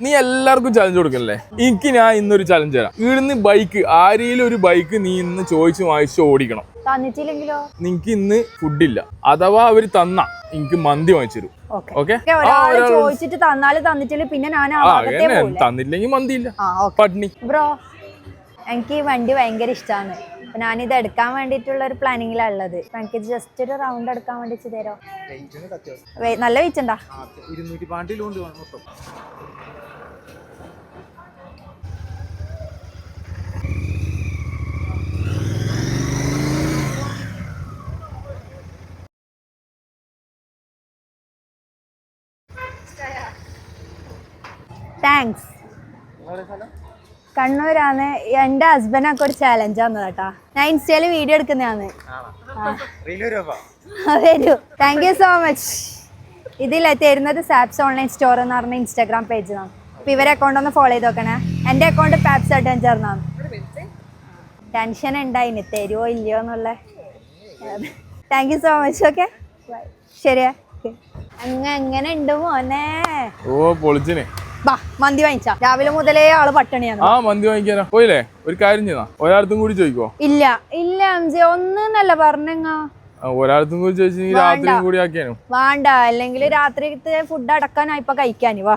നീ എല്ലാവർക്കും ചലഞ്ച് കൊടുക്കല്ലേ? എനിക്ക് ഞാൻ ഇന്നൊരു ചലഞ്ച് തരാം. ഇവിടുന്ന് ബൈക്ക് ആരെങ്കിലും ഒരു ബൈക്ക് നീ ഇന്ന് ചോദിച്ചു വാങ്ങിച്ച് ഓടിക്കണം. തന്നിട്ടില്ലെങ്കിലോ? നിനക്ക് ഇന്ന് ഫുഡില്ല, അഥവാ അവര് തന്ന എനിക്ക് മന്തി വാങ്ങിച്ചു തരും. ചോദിച്ചിട്ട് തന്നാലും തന്നിട്ടില്ല, പിന്നെ ഞാൻ തന്നില്ലെങ്കിൽ മന്തിയില്ല, പട്ടിണി. ബ്രോ, എനിക്ക് ഈ വണ്ടി ഭയങ്കര ഇഷ്ടമാണ്. അപ്പൊ ഞാനിത് എടുക്കാൻ വേണ്ടിയിട്ടുള്ള ഒരു പ്ലാനിങ്ങിലാണ് ഉള്ളത്. എനിക്ക് ജസ്റ്റ് ഒരു റൗണ്ട് എടുക്കാൻ വേണ്ടി തരോ? നല്ല വെയിറ്റ് ഉണ്ടാ? താങ്ക്സ്. കണ്ണൂരാണ്. എന്റെ ഹസ്ബൻഡൊക്കെ ഒരു ചാലഞ്ച് ആണ് കേട്ടാ. ഞാൻ ഇൻസ്റ്റയില് വീഡിയോ എടുക്കുന്നതാണ്. വരൂ. Thank you so much. ഇതിൽ തരുന്നത് സാപ്സ് ഓൺലൈൻ സ്റ്റോർ എന്ന് പറഞ്ഞ ഇൻസ്റ്റാഗ്രാം പേജാണ്. അപ്പൊ ഇവരെ അക്കൗണ്ട് ഒന്ന് ഫോളോ ചെയ്ത് നോക്കണേ. എന്റെ അക്കൗണ്ട് പാപ്സ് അഡ്വഞ്ചർ എന്നാണ്. ടെൻഷൻ ഉണ്ടായിന് തരുമോ ഇല്ലയോ എന്നുള്ള. Thank you so much. Okay, ശരിയാ. എങ്ങനെ ഉണ്ട് മോനെ? ഓ പൊളിച്ചിനെ. മന്തി വാങ്ങിച്ചാ? രാവിലെ മുതലേ ആള് പട്ടിണിയാണ്. മന്തി വാങ്ങിക്കാനാ പോയില്ലേ? ഒരു കാര്യം ചെയ്താ ഒരാളത്തും കൂടി ചോദിക്കോ? ഇല്ല ഇല്ല അംജി, ഒന്നല്ല പറഞ്ഞ. ഒരാളത്തും കൂടി ചോദിച്ചു രാത്രി കൂടി ആക്കിയാനോ? വേണ്ട, അല്ലെങ്കിൽ രാത്രിത്തെ ഫുഡ് അടക്കാനാ ഇപ്പൊ കഴിക്കാന്. വാ.